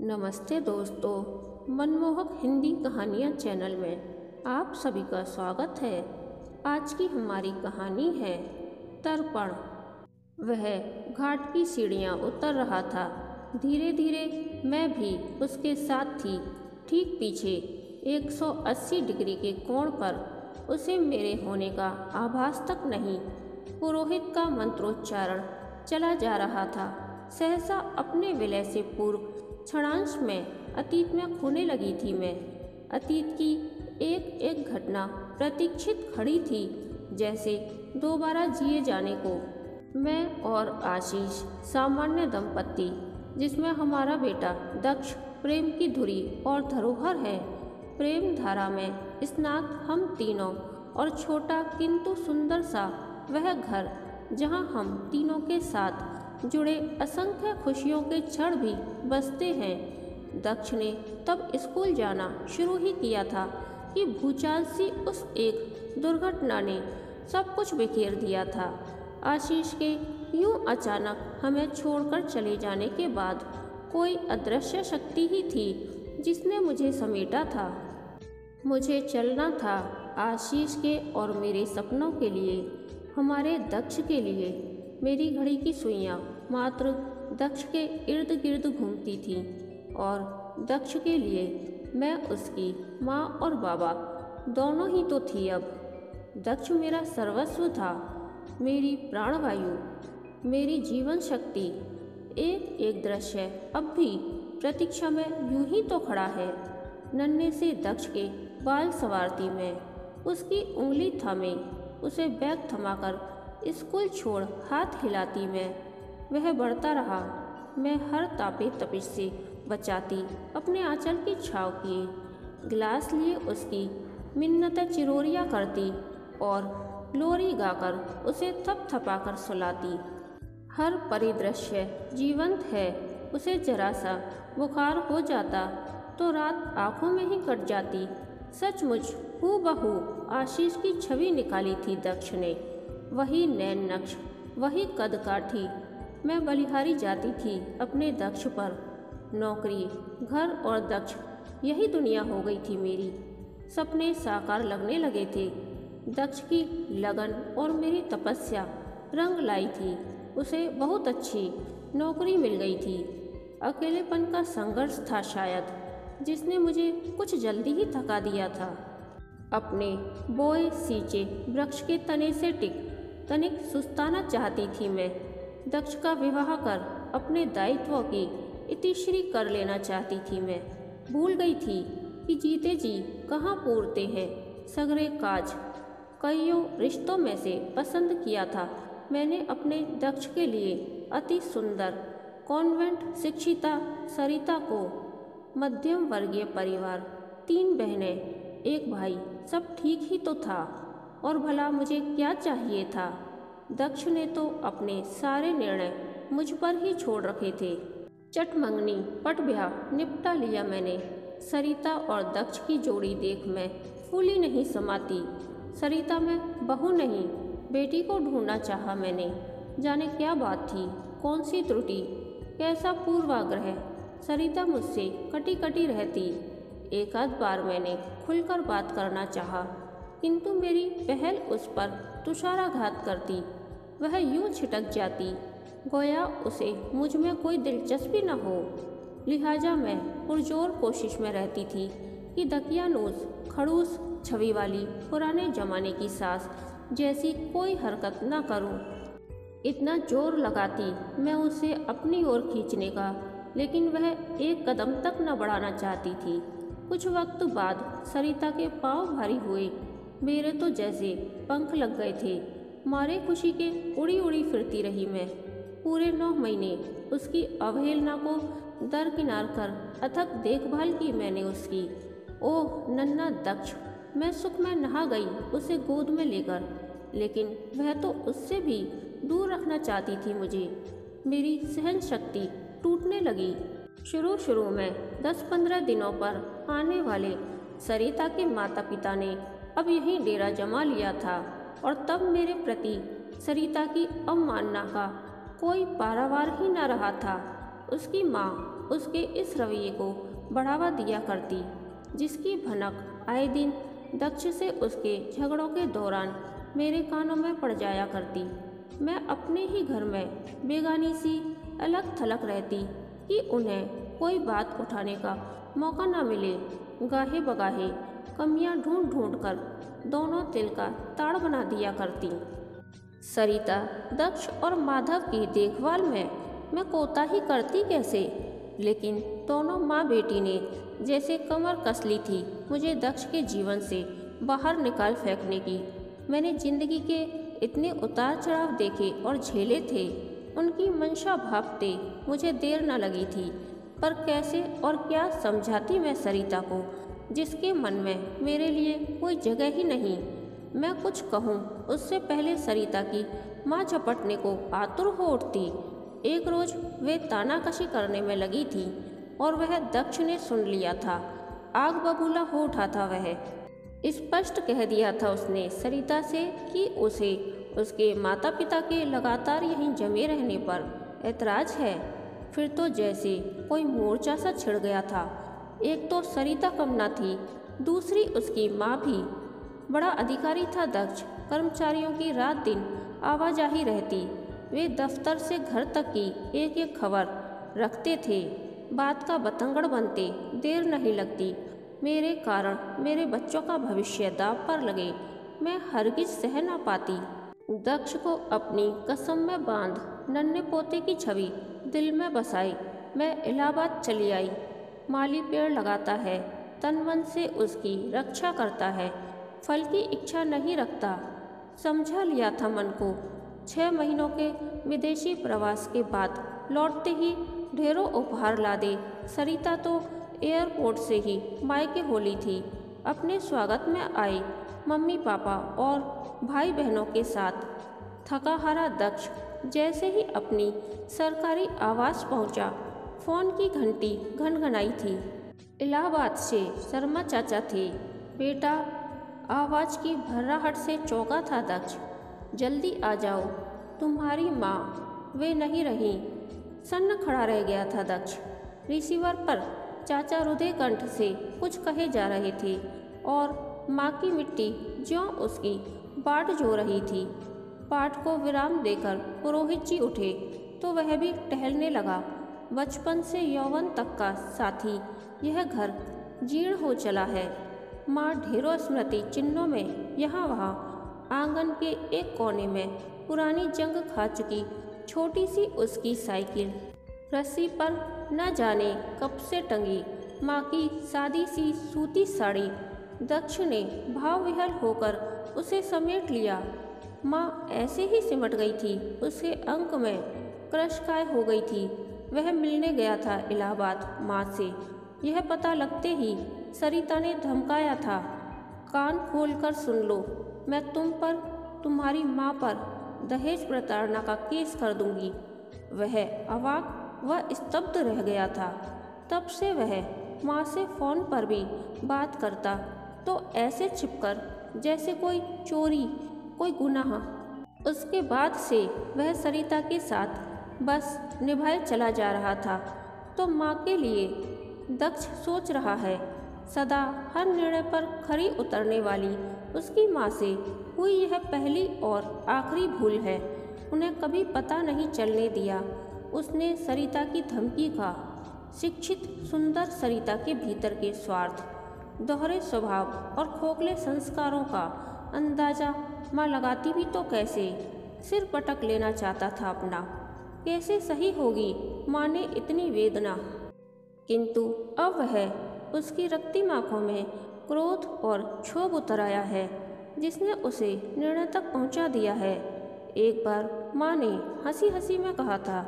नमस्ते दोस्तों, मनमोहक हिंदी कहानियाँ चैनल में आप सभी का स्वागत है। आज की हमारी कहानी है तर्पण। वह घाट की सीढ़ियाँ उतर रहा था। धीरे धीरे मैं भी उसके साथ थी। ठीक पीछे 180 डिग्री के कोण पर उसे मेरे होने का आभास तक नहीं। पुरोहित का मंत्रोच्चारण चला जा रहा था। सहसा अपने विलय से पूर्व क्षणांश में अतीत में खोने लगी थी। मैं अतीत की एक एक घटना प्रतीक्षित खड़ी थी, जैसे दोबारा जिए जाने को। मैं और आशीष सामान्य दंपत्ति, जिसमें हमारा बेटा दक्ष प्रेम की धुरी और धरोहर है। प्रेम धारा में स्नात हम तीनों और छोटा किंतु सुंदर सा वह घर, जहां हम तीनों के साथ जुड़े असंख्य खुशियों के क्षण भी बसते हैं। दक्ष ने तब स्कूल जाना शुरू ही किया था कि भूचाल सी उस एक दुर्घटना ने सब कुछ बिखेर दिया था। आशीष के यूं अचानक हमें छोड़कर चले जाने के बाद कोई अदृश्य शक्ति ही थी जिसने मुझे समेटा था। मुझे चलना था आशीष के और मेरे सपनों के लिए, हमारे दक्ष के लिए। मेरी घड़ी की सुइयां मात्र दक्ष के इर्द गिर्द घूमती थीं और दक्ष के लिए मैं उसकी माँ और बाबा दोनों ही तो थी। अब दक्ष मेरा सर्वस्व था, मेरी प्राणवायु, मेरी जीवन शक्ति। एक एक दृश्य अब भी प्रतीक्षा में यूं ही तो खड़ा है। नन्हे से दक्ष के बाल संवारती मैं, उसकी उंगली थामे उसे बैग थमाकर स्कूल छोड़ हाथ हिलाती मैं। वह बढ़ता रहा, मैं हर तापे तपिश से बचाती अपने आंचल की छाव किए। गिलास लिए उसकी मिन्नतें चिरोरिया करती और लोरी गाकर उसे थपथपाकर सुलाती। हर परिदृश्य जीवंत है। उसे जरा सा बुखार हो जाता तो रात आंखों में ही कट जाती। सचमुच हूबहू आशीष की छवि निकाली थी दक्ष ने। वही नैन नक्श, वही कद काठी। मैं बलिहारी जाती थी अपने दक्ष पर। नौकरी, घर और दक्ष, यही दुनिया हो गई थी मेरी। सपने साकार लगने लगे थे। दक्ष की लगन और मेरी तपस्या रंग लाई थी। उसे बहुत अच्छी नौकरी मिल गई थी। अकेलेपन का संघर्ष था शायद, जिसने मुझे कुछ जल्दी ही थका दिया था। अपने बोए सींचे वृक्ष के तने से तनिक सुस्ताना चाहती थी मैं। दक्ष का विवाह कर अपने दायित्वों की इतिश्री कर लेना चाहती थी मैं। भूल गई थी कि जीते जी कहाँ पूरते हैं सगरे काज। कईयों रिश्तों में से पसंद किया था मैंने अपने दक्ष के लिए अति सुंदर कॉन्वेंट शिक्षिता सरिता को। मध्यम वर्गीय परिवार, 3 बहनें, 1 भाई, सब ठीक ही तो था। और भला मुझे क्या चाहिए था? दक्ष ने तो अपने सारे निर्णय मुझ पर ही छोड़ रखे थे। चट मंगनी पट ब्याह निपटा लिया मैंने। सरिता और दक्ष की जोड़ी देख मैं फूली नहीं समाती। सरिता में बहू नहीं, बेटी को ढूंढना चाहा मैंने। जाने क्या बात थी, कौन सी त्रुटि, कैसा पूर्वाग्रह। सरिता मुझसे कटी कटी रहती। एक आध बार मैंने खुलकर बात करना चाहा, किंतु मेरी पहल उस पर तुषाराघात करती। वह यूं छिटक जाती गोया उसे मुझ में कोई दिलचस्पी न हो। लिहाजा मैं पुरजोर कोशिश में रहती थी कि दकियानूस खड़ूस छवि वाली पुराने जमाने की सास जैसी कोई हरकत न करूं। इतना जोर लगाती मैं उसे अपनी ओर खींचने का, लेकिन वह एक कदम तक न बढ़ाना चाहती थी। कुछ वक्त बाद सरिता के पांव भारी हुए। मेरे तो जैसे पंख लग गए थे। मारे खुशी के उड़ी उड़ी फिरती रही मैं। पूरे 9 महीने उसकी अवहेलना को दरकिनार कर अथक देखभाल की मैंने उसकी। ओह नन्हा दक्ष, मैं सुख में नहा गई उसे गोद में लेकर, लेकिन वह तो उससे भी दूर रखना चाहती थी मुझे। मेरी सहन शक्ति टूटने लगी। शुरू में 10-15 दिनों पर आने वाले सरिता के माता पिता ने अब यहीं डेरा जमा लिया था, और तब मेरे प्रति सरिता की अवमानना का कोई पारावार ही न रहा था। उसकी माँ उसके इस रवैये को बढ़ावा दिया करती, जिसकी भनक आए दिन दक्ष से उसके झगड़ों के दौरान मेरे कानों में पड़ जाया करती। मैं अपने ही घर में बेगानी सी अलग थलग रहती कि उन्हें कोई बात उठाने का मौका न मिले। गाहे बगाहे कमियां ढूंढ ढूंढ कर दोनों तिल का ताड़ बना दिया करती। सरिता, दक्ष और माधव की देखभाल में मैं कोताही करती कैसे, लेकिन दोनों माँ बेटी ने जैसे कमर कस ली थी मुझे दक्ष के जीवन से बाहर निकाल फेंकने की। मैंने जिंदगी के इतने उतार चढ़ाव देखे और झेले थे, उनकी मंशा भांपते मुझे देर न लगी थी। पर कैसे और क्या समझाती मैं सरिता को, जिसके मन में मेरे लिए कोई जगह ही नहीं। मैं कुछ कहूँ उससे पहले सरिता की माँ झपटने को आतुर हो उठती। एक रोज वे तानाकशी करने में लगी थी और वह दक्ष ने सुन लिया था। आग बबूला हो उठा था वह। स्पष्ट कह दिया था उसने सरिता से कि उसे उसके माता पिता के लगातार यहीं जमे रहने पर ऐतराज है। फिर तो जैसे कोई मोर्चा सा छिड़ गया था। एक तो सरिता कम न थी, दूसरी उसकी माँ भी। बड़ा अधिकारी था दक्ष, कर्मचारियों की रात दिन आवाजाही रहती। वे दफ्तर से घर तक की एक एक खबर रखते थे। बात का बतंगड़ बनते देर नहीं लगती। मेरे कारण मेरे बच्चों का भविष्य दांव पर लगे, मैं हरगिज सह न पाती। दक्ष को अपनी कसम में बांध नन्हे पोते की छवि दिल में बसाई मैं इलाहाबाद चली आई। माली पेड़ लगाता है, तन मन से उसकी रक्षा करता है, फल की इच्छा नहीं रखता। समझा लिया था मन को। 6 महीनों के विदेशी प्रवास के बाद लौटते ही ढेरों उपहार ला दे। सरिता तो एयरपोर्ट से ही मायके होली थी। अपने स्वागत में आई मम्मी पापा और भाई बहनों के साथ। थका हारा दक्ष जैसे ही अपनी सरकारी आवास पहुंचा, फोन की घंटी घनघनाई थी। इलाहाबाद से शर्मा चाचा थे। बेटा, आवाज की भर्राहट से चौंका था दक्ष। जल्दी आ जाओ, तुम्हारी माँ वे नहीं रही। सन्न खड़ा रह गया था दक्ष। रिसीवर पर चाचा रुधे कंठ से कुछ कहे जा रहे थे और माँ की मिट्टी ज्यों उसकी बाट जो रही थी। पाठ को विराम देकर पुरोहित जी उठे तो वह भी टहलने लगा। बचपन से यौवन तक का साथी यह घर जीर्ण हो चला है। माँ ढेरों स्मृति चिन्हों में यहाँ वहाँ। आंगन के एक कोने में पुरानी जंग खा चुकी छोटी सी उसकी साइकिल, रस्सी पर न जाने कब से टंगी माँ की सादी सी सूती साड़ी। दक्ष ने भाव विहल होकर उसे समेट लिया। माँ ऐसे ही सिमट गई थी, उसके अंक में क्रशकाय हो गई थी। वह मिलने गया था इलाहाबाद माँ से। यह पता लगते ही सरिता ने धमकाया था, कान खोलकर सुन लो, मैं तुम पर, तुम्हारी माँ पर दहेज प्रताड़ना का केस कर दूंगी। वह अवाक व स्तब्ध रह गया था। तब से वह माँ से फ़ोन पर भी बात करता तो ऐसे छिपकर जैसे कोई चोरी, कोई गुनाह। उसके बाद से वह सरिता के साथ बस निभाए चला जा रहा था। तो माँ के लिए दक्ष सोच रहा है। सदा हर निर्णय पर खरी उतरने वाली उसकी माँ से हुई यह पहली और आखिरी भूल है। उन्हें कभी पता नहीं चलने दिया उसने सरिता की धमकी का। शिक्षित सुंदर सरिता के भीतर के स्वार्थ, दोहरे स्वभाव और खोखले संस्कारों का अंदाजा माँ लगाती भी तो कैसे। सिर पटक लेना चाहता था अपना। कैसे सही होगी माँ ने इतनी वेदना। किंतु अब वह उसकी रक्तिम आँखों में क्रोध और क्षोभ उतर आया है, जिसने उसे निर्णय तक पहुँचा दिया है। एक बार माँ ने हंसी हंसी में कहा था,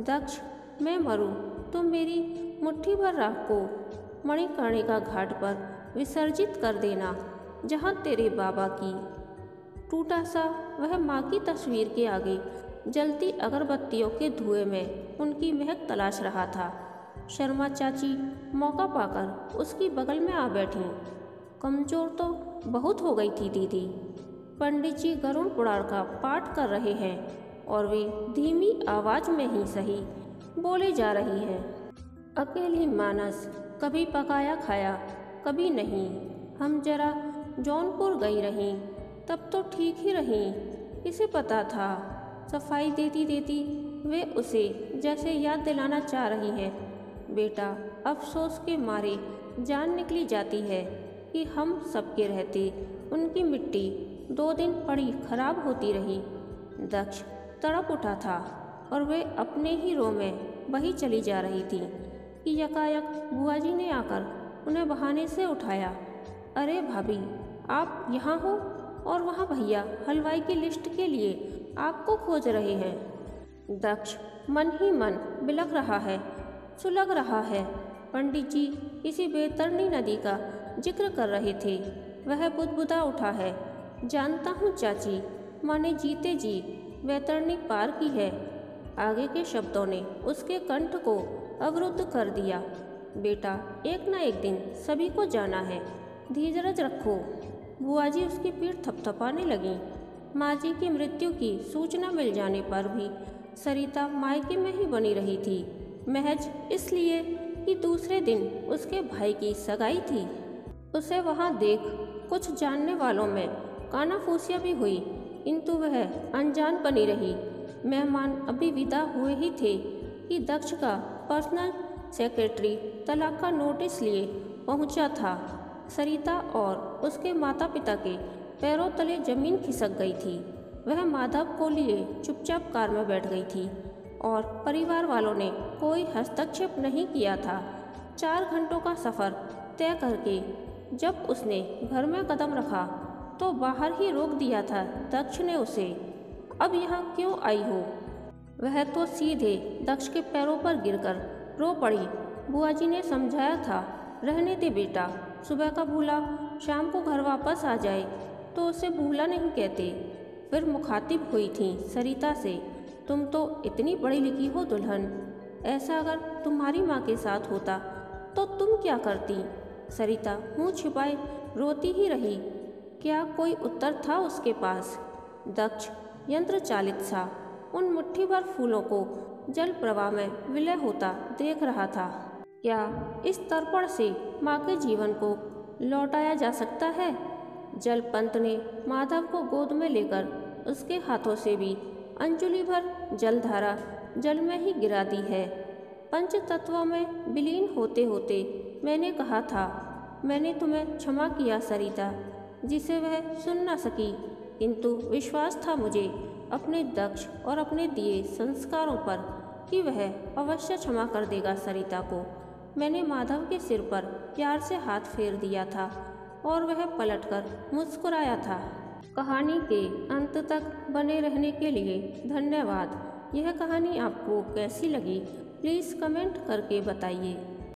दक्ष, मैं मरूं तो मेरी मुट्ठी भर राख को मणिकर्णिका घाट पर विसर्जित कर देना, जहाँ तेरे बाबा की। टूटा सा वह माँ की तस्वीर के आगे जलती अगरबत्तियों के धुएं में उनकी महक तलाश रहा था। शर्मा चाची मौका पाकर उसकी बगल में आ बैठी। कमजोर तो बहुत हो गई थी दीदी। पंडित जी गरुड़ पुराण का पाठ कर रहे हैं और वे धीमी आवाज में ही सही बोले जा रही हैं। अकेली मानस कभी पकाया खाया कभी नहीं। हम जरा जौनपुर गई रहीं, तब तो ठीक ही रहीं। इसे पता था सफाई देती देती वे उसे जैसे याद दिलाना चाह रही है। बेटा, अफसोस के मारे जान निकली जाती है कि हम सबके रहते उनकी मिट्टी 2 दिन पड़ी खराब होती रही। दक्ष तड़प उठा था और वे अपने ही रो में बही चली जा रही थी कि यकायक बुआ जी ने आकर उन्हें बहाने से उठाया। अरे भाभी, आप यहाँ हो और वहाँ भैया हलवाई की लिस्ट के लिए आपको खोज रहे हैं। दक्ष मन ही मन बिलख रहा है, सुलग रहा है। पंडित जी किसी बेतरनी नदी का जिक्र कर रहे थे। वह बुदबुदा उठा है। जानता हूँ चाची, माँ ने जीते जी बैतरनी पार की है। आगे के शब्दों ने उसके कंठ को अवरुद्ध कर दिया। बेटा, एक न एक दिन सभी को जाना है, धीरज रखो। बुआ जी उसकी पीठ थपथपाने लगीं। माँ जी की मृत्यु की सूचना मिल जाने पर भी सरिता मायके में ही बनी रही थी, महज इसलिए कि दूसरे दिन उसके भाई की सगाई थी। उसे वहाँ देख कुछ जानने वालों में कानाफूसियाँ भी हुई, किंतु वह अनजान बनी रही। मेहमान अभी विदा हुए ही थे कि दक्ष का पर्सनल सेक्रेटरी तलाक का नोटिस लिए पहुंचा था। सरिता और उसके माता पिता के पैरों तले जमीन खिसक गई थी। वह माधव को लिए चुपचाप कार में बैठ गई थी और परिवार वालों ने कोई हस्तक्षेप नहीं किया था। 4 घंटों का सफ़र तय करके जब उसने घर में कदम रखा तो बाहर ही रोक दिया था दक्ष ने उसे। अब यहाँ क्यों आई हो? वह तो सीधे दक्ष के पैरों पर गिरकर रो पड़ी। बुआ जी ने समझाया था, रहने दे बेटा, सुबह का भूला शाम को घर वापस आ जाए तो उसे भूला नहीं कहते। फिर मुखातिब हुई थी सरिता से, तुम तो इतनी पढ़ी लिखी हो दुल्हन, ऐसा अगर तुम्हारी माँ के साथ होता तो तुम क्या करती? सरिता मुँह छिपाए रोती ही रही। क्या कोई उत्तर था उसके पास? दक्ष यंत्र चालित सा उन मुट्ठी भर फूलों को जल प्रवाह में विलय होता देख रहा था। क्या इस तर्पण से माँ के जीवन को लौटाया जा सकता है? जलपंत ने माधव को गोद में लेकर उसके हाथों से भी अंजुलि भर जलधारा जल में ही गिरा दी है। पंच तत्वों में विलीन होते होते मैंने कहा था, मैंने तुम्हें क्षमा किया सरिता, जिसे वह सुन न सकी, किंतु विश्वास था मुझे अपने दक्ष और अपने दिए संस्कारों पर कि वह अवश्य क्षमा कर देगा सरिता को। मैंने माधव के सिर पर प्यार से हाथ फेर दिया था और वह पलटकर मुस्कुराया था। कहानी के अंत तक बने रहने के लिए धन्यवाद। यह कहानी आपको कैसी लगी प्लीज़ कमेंट करके बताइए।